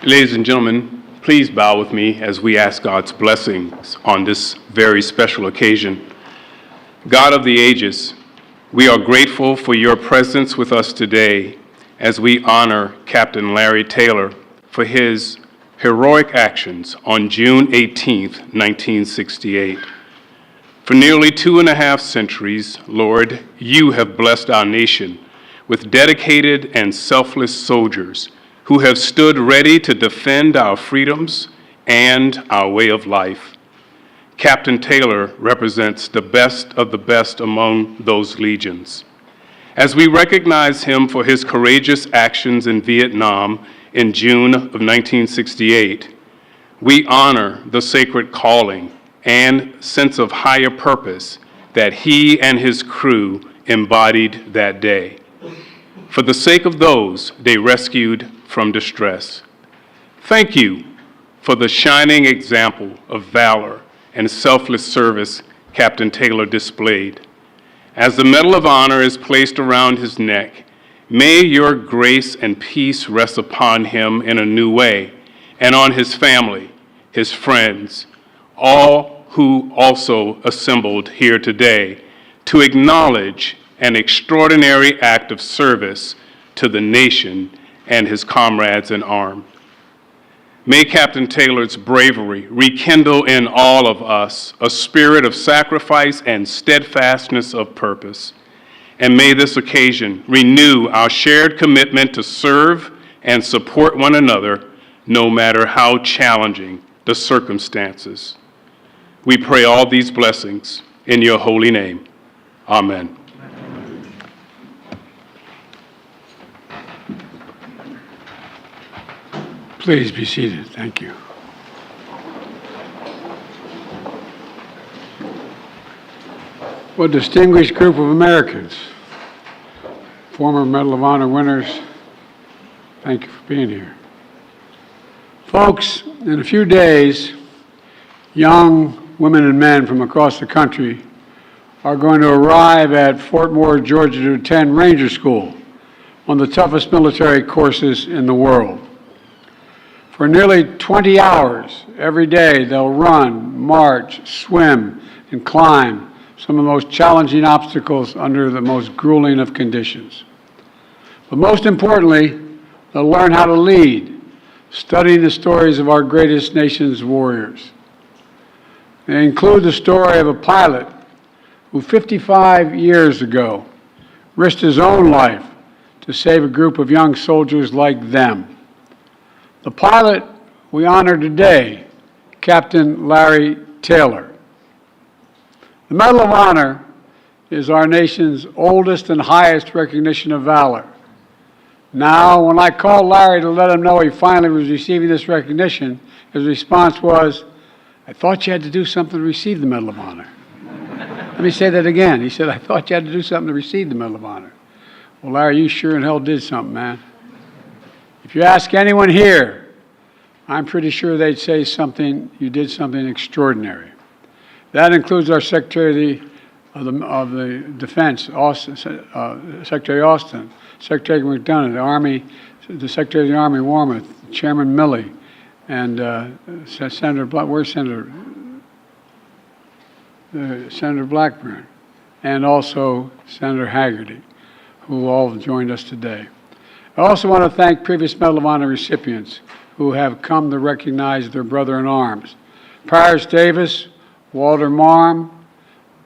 Ladies and gentlemen, please bow with me as we ask God's blessings on this very special occasion. God of the ages, we are grateful for your presence with us today as we honor Captain Larry Taylor for his heroic actions on June 18, 1968. For nearly 2.5 centuries, Lord, you have blessed our nation with dedicated and selfless soldiers who have stood ready to defend our freedoms and our way of life. Captain Taylor represents the best of the best among those legions. As we recognize him for his courageous actions in Vietnam in June of 1968, we honor the sacred calling and sense of higher purpose that he and his crew embodied that day. For the sake of those they rescued from distress. Thank you for the shining example of valor and selfless service Captain Taylor displayed. As the Medal of Honor is placed around his neck, may your grace and peace rest upon him in a new way, and on his family, his friends, all who also assembled here today to acknowledge an extraordinary act of service to the nation and his comrades in arms. May Captain Taylor's bravery rekindle in all of us a spirit of sacrifice and steadfastness of purpose. And may this occasion renew our shared commitment to serve and support one another, no matter how challenging the circumstances. We pray all these blessings in your holy name. Amen. Please be seated. Thank you. What a distinguished group of Americans, former Medal of Honor winners, thank you for being here. Folks, in a few days, young women and men from across the country are going to arrive at Fort Moore, Georgia to attend Ranger School, one of the toughest military courses in the world. For nearly 20 hours every day, they'll run, march, swim, and climb some of the most challenging obstacles under the most grueling of conditions. But most importantly, they'll learn how to lead, studying the stories of our greatest nation's warriors. They include the story of a pilot who 55 years ago risked his own life to save a group of young soldiers like them. The pilot we honor today, Captain Larry Taylor. The Medal of Honor is our nation's oldest and highest recognition of valor. Now, when I called Larry to let him know he finally was receiving this recognition, his response was, "I thought you had to do something to receive the Medal of Honor." Let me say that again. He said, "I thought you had to do something to receive the Medal of Honor." Well, Larry, you sure in hell did something, man. If you ask anyone here, I'm pretty sure they'd say you did something extraordinary. That includes our Secretary of the Defense, Secretary Austin, Secretary McDonough, the Secretary of the Army, Warmoth, Chairman Milley, and Senator Blackburn, and also Senator Haggerty, who all joined us today. I also want to thank previous Medal of Honor recipients who have come to recognize their brother in arms. Paris Davis, Walter Marm,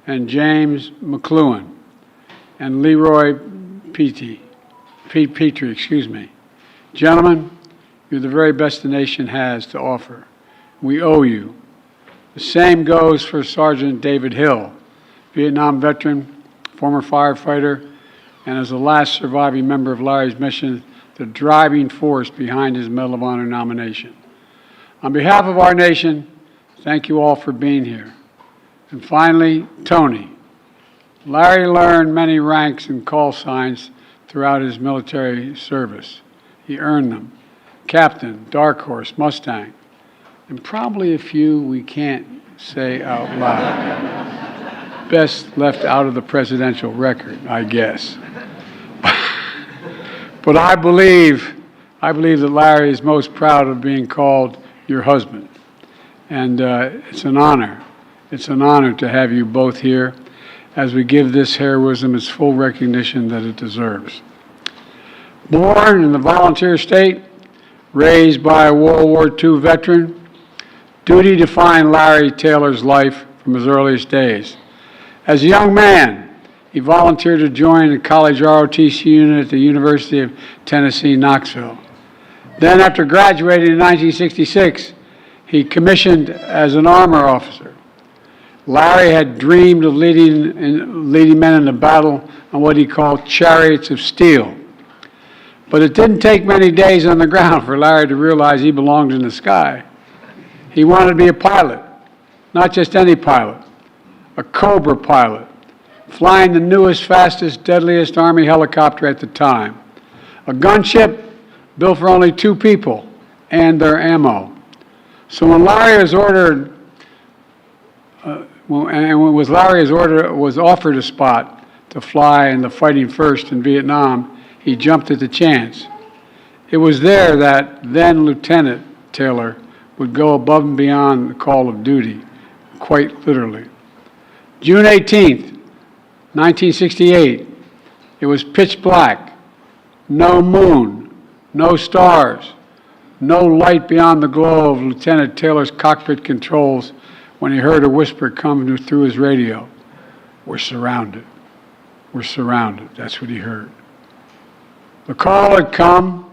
and James McLuhan, and Leroy Petrie. Gentlemen, you're the very best the nation has to offer. We owe you. The same goes for Sergeant David Hill, Vietnam veteran, former firefighter, and as the last surviving member of Larry's mission, the driving force behind his Medal of Honor nomination. On behalf of our nation, thank you all for being here. And finally, Tony. Larry learned many ranks and call signs throughout his military service. He earned them. Captain, Dark Horse, Mustang, and probably a few we can't say out loud. Best left out of the presidential record, I guess. But I believe I believe that Larry is most proud of being called your husband. And it's an honor. It's an honor to have you both here as we give this heroism its full recognition that it deserves. Born in the volunteer state, raised by a World War II veteran, duty defined Larry Taylor's life from his earliest days. As a young man, he volunteered to join the college ROTC unit at the University of Tennessee, Knoxville. Then, after graduating in 1966, he commissioned as an armor officer. Larry had dreamed of leading men into battle on what he called chariots of steel. But it didn't take many days on the ground for Larry to realize he belonged in the sky. He wanted to be a pilot, not just any pilot, a Cobra pilot, flying the newest, fastest, deadliest Army helicopter at the time. A gunship built for only 2 people and their ammo. So when Larry was offered a spot to fly in the Fighting First in Vietnam, he jumped at the chance. It was there that then Lieutenant Taylor would go above and beyond the call of duty, quite literally. June 18th, 1968, it was pitch black, no moon, no stars, no light beyond the glow of Lieutenant Taylor's cockpit controls when he heard a whisper come through his radio. We're surrounded. We're surrounded. That's what he heard. The call had come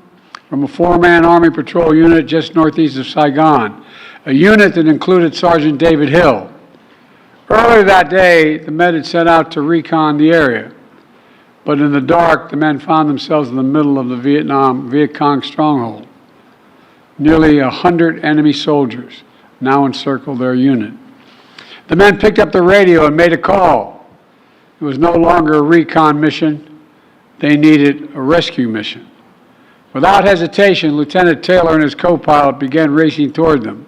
from a 4-man Army Patrol unit just northeast of Saigon, a unit that included Sergeant David Hill. Earlier that day, the men had set out to recon the area, but in the dark, the men found themselves in the middle of the Viet Cong stronghold. Nearly 100 enemy soldiers now encircled their unit. The men picked up the radio and made a call. It was no longer a recon mission. They needed a rescue mission. Without hesitation, Lieutenant Taylor and his co-pilot began racing toward them.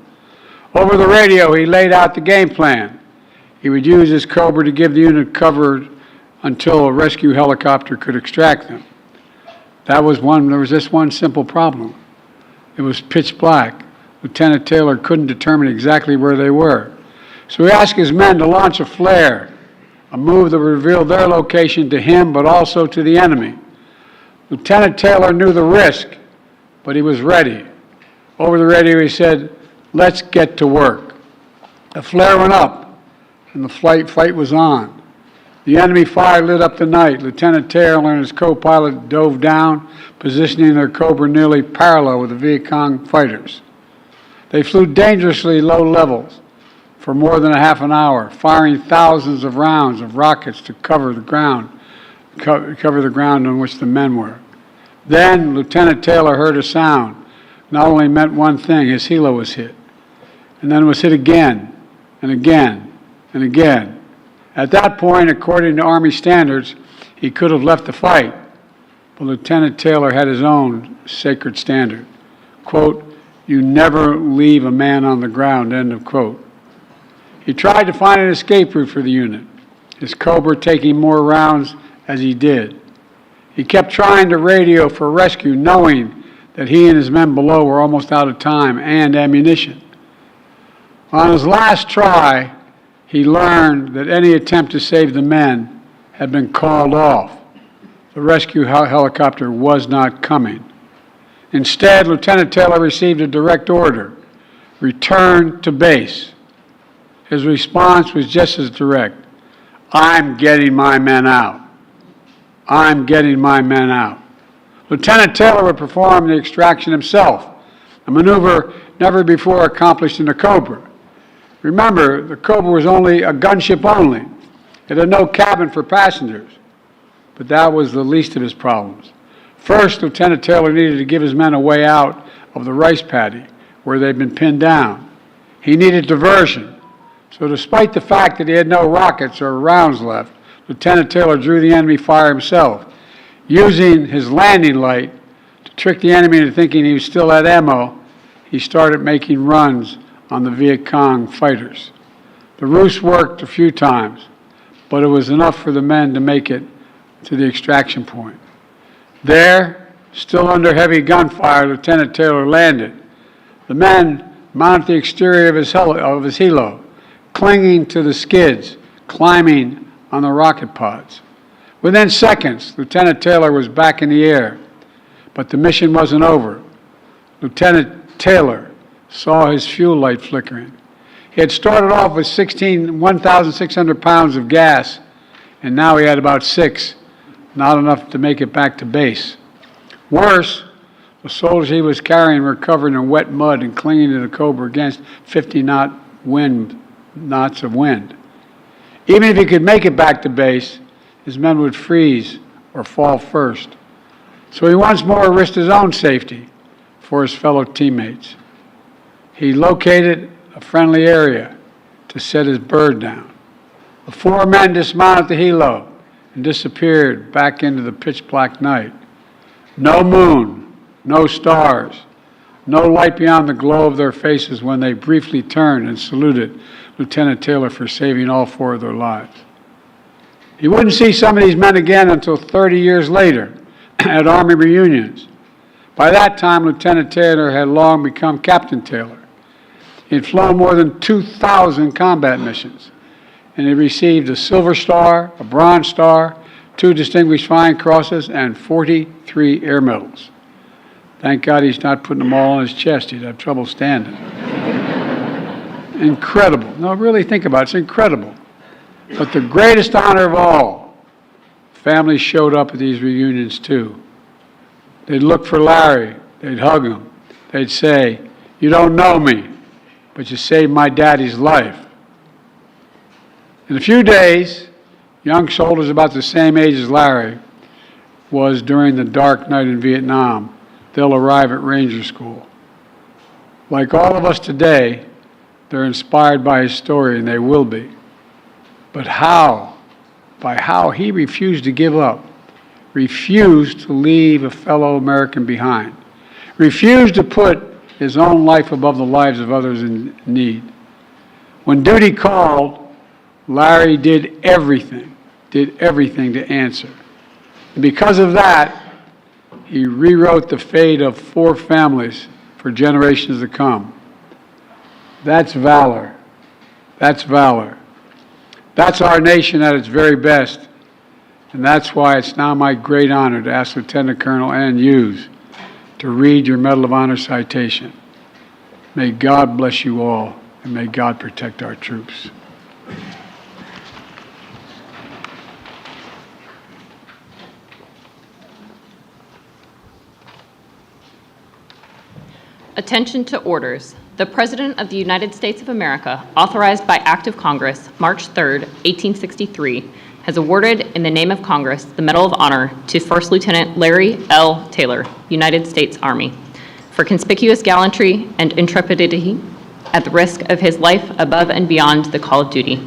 Over the radio, he laid out the game plan. He would use his Cobra to give the unit cover until a rescue helicopter could extract them. There was just one simple problem. It was pitch black. Lieutenant Taylor couldn't determine exactly where they were. So he asked his men to launch a flare, a move that revealed their location to him, but also to the enemy. Lieutenant Taylor knew the risk, but he was ready. Over the radio, he said, "Let's get to work." The flare went up, and the fight was on. The enemy fire lit up the night. Lieutenant Taylor and his co-pilot dove down, positioning their Cobra nearly parallel with the Viet Cong fighters. They flew dangerously low levels for more than a half an hour, firing thousands of rounds of rockets to cover the ground on which the men were. Then Lieutenant Taylor heard a sound. Not only meant one thing, his helo was hit. And then it was hit again, and again, and again. At that point, according to Army standards, he could have left the fight. But Lieutenant Taylor had his own sacred standard. Quote, "You never leave a man on the ground," end of quote. He tried to find an escape route for the unit, his Cobra taking more rounds as he did. He kept trying to radio for rescue, knowing that he and his men below were almost out of time and ammunition. On his last try, he learned that any attempt to save the men had been called off. The rescue helicopter was not coming. Instead, Lieutenant Taylor received a direct order: return to base. His response was just as direct: "I'm getting my men out. I'm getting my men out." Lieutenant Taylor would perform the extraction himself, a maneuver never before accomplished in a Cobra. Remember, the Cobra was only a gunship only. It had no cabin for passengers. But that was the least of his problems. First, Lieutenant Taylor needed to give his men a way out of the rice paddy where they'd been pinned down. He needed diversion. So despite the fact that he had no rockets or rounds left, Lieutenant Taylor drew the enemy fire himself, using his landing light to trick the enemy into thinking he still had ammo. He started making runs on the Viet Cong fighters. The ruse worked a few times, but it was enough for the men to make it to the extraction point. There, Still under heavy gunfire, Lieutenant Taylor landed. The men mounted the exterior of his helo, clinging to the skids, climbing on the rocket pods. Within seconds, Lieutenant Taylor was back in the air, but the mission wasn't over. Lieutenant Taylor saw his fuel light flickering. He had started off with 1,600 pounds of gas, and now he had about 6, not enough to make it back to base. Worse, the soldiers he was carrying were covered in wet mud and clinging to the Cobra against 50 knots of wind. Even if he could make it back to base, his men would freeze or fall first. So he once more risked his own safety for his fellow teammates. He located a friendly area to set his bird down. The 4 men dismounted the helo and disappeared back into the pitch-black night. No moon, no stars, no light beyond the glow of their faces when they briefly turned and saluted Lieutenant Taylor for saving all 4 of their lives. He wouldn't see some of these men again until 30 years later at Army reunions. By that time, Lieutenant Taylor had long become Captain Taylor. He had flown more than 2,000 combat missions, and he received a Silver Star, a Bronze Star, 2 Distinguished Flying Crosses, and 43 Air Medals. Thank God he's not putting them all on his chest. He'd have trouble standing. Incredible. No, really think about it. It's incredible. But the greatest honor of all, families showed up at these reunions too. They'd look for Larry. They'd hug him. They'd say, "You don't know me, but you saved my daddy's life." In a few days, young soldiers about the same age as Larry was during the dark night in Vietnam, they'll arrive at Ranger School. Like all of us today, they're inspired by his story, and they will be. But how? By how he refused to give up, refused to leave a fellow American behind, refused to put his own life above the lives of others in need. When duty called, Larry did everything to answer. And because of that, he rewrote the fate of 4 families for generations to come. That's valor. That's valor. That's our nation at its very best. And that's why it's now my great honor to ask Lieutenant Colonel Ann Hughes to read your Medal of Honor citation. May God bless you all, and may God protect our troops. Attention to orders. The President of the United States of America, authorized by Act of Congress, March 3, 1863, has awarded in the name of Congress the Medal of Honor to First Lieutenant Larry L. Taylor, United States Army, for conspicuous gallantry and intrepidity at the risk of his life above and beyond the call of duty.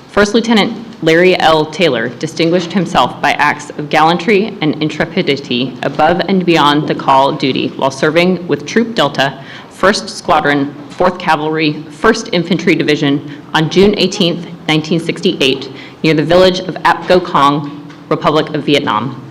First Lieutenant Larry L. Taylor distinguished himself by acts of gallantry and intrepidity above and beyond the call of duty while serving with Troop Delta, 1st Squadron, 4th Cavalry, 1st Infantry Division on June 18, 1968, near the village of Ap Go Kong, Republic of Vietnam.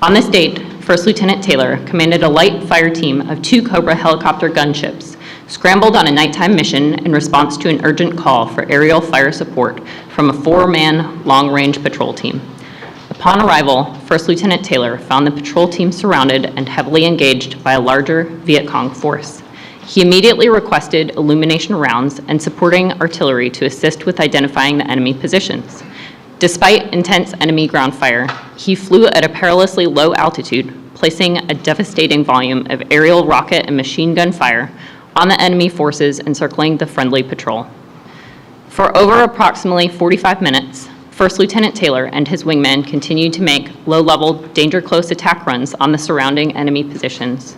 On this date, First Lieutenant Taylor commanded a light fire team of 2 Cobra helicopter gunships, scrambled on a nighttime mission in response to an urgent call for aerial fire support from a 4-man long-range patrol team. Upon arrival, First Lieutenant Taylor found the patrol team surrounded and heavily engaged by a larger Viet Cong force. He immediately requested illumination rounds and supporting artillery to assist with identifying the enemy positions. Despite intense enemy ground fire, he flew at a perilously low altitude, placing a devastating volume of aerial rocket and machine gun fire on the enemy forces encircling the friendly patrol. For over approximately 45 minutes, First Lieutenant Taylor and his wingmen continued to make low-level, danger-close attack runs on the surrounding enemy positions.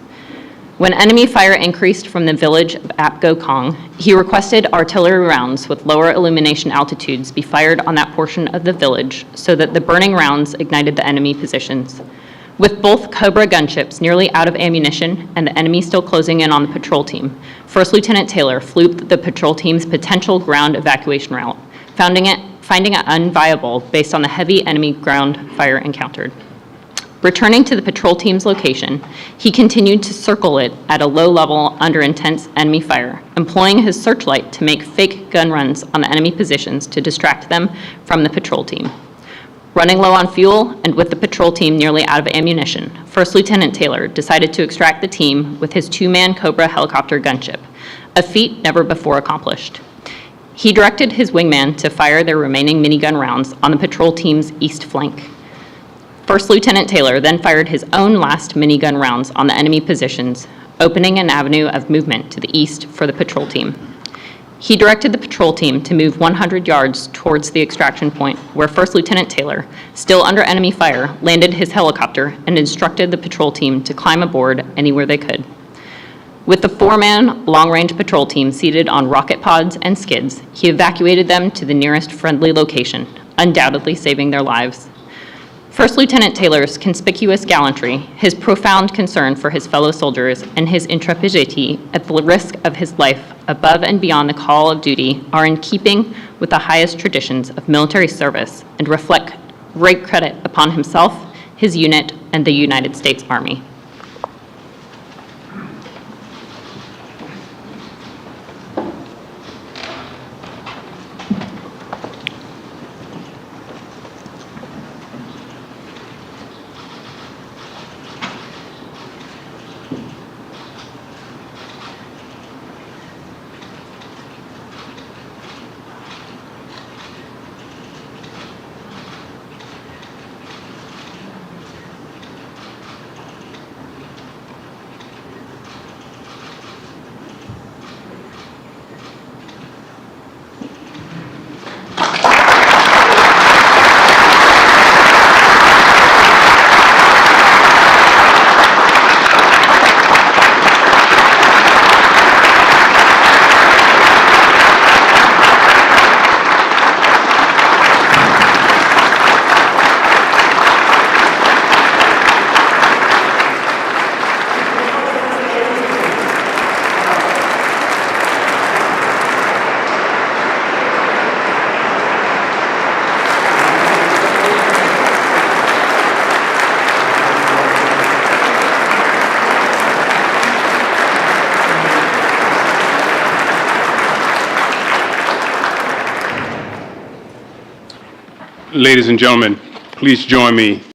When enemy fire increased from the village of Ap Go Kong, he requested artillery rounds with lower illumination altitudes be fired on that portion of the village so that the burning rounds ignited the enemy positions. With both Cobra gunships nearly out of ammunition and the enemy still closing in on the patrol team, First Lieutenant Taylor flew the patrol team's potential ground evacuation route, finding it unviable based on the heavy enemy ground fire encountered. Returning to the patrol team's location, he continued to circle it at a low level under intense enemy fire, employing his searchlight to make fake gun runs on the enemy positions to distract them from the patrol team. Running low on fuel and with the patrol team nearly out of ammunition, First Lieutenant Taylor decided to extract the team with his two-man Cobra helicopter gunship, a feat never before accomplished. He directed his wingman to fire their remaining minigun rounds on the patrol team's east flank. First Lieutenant Taylor then fired his own last minigun rounds on the enemy positions, opening an avenue of movement to the east for the patrol team. He directed the patrol team to move 100 yards towards the extraction point, where First Lieutenant Taylor, still under enemy fire, landed his helicopter and instructed the patrol team to climb aboard anywhere they could. With the four-man long-range patrol team seated on rocket pods and skids, he evacuated them to the nearest friendly location, undoubtedly saving their lives. First Lieutenant Taylor's conspicuous gallantry, his profound concern for his fellow soldiers, and his intrepidity at the risk of his life above and beyond the call of duty are in keeping with the highest traditions of military service and reflect great credit upon himself, his unit, and the United States Army. Ladies and gentlemen, please join me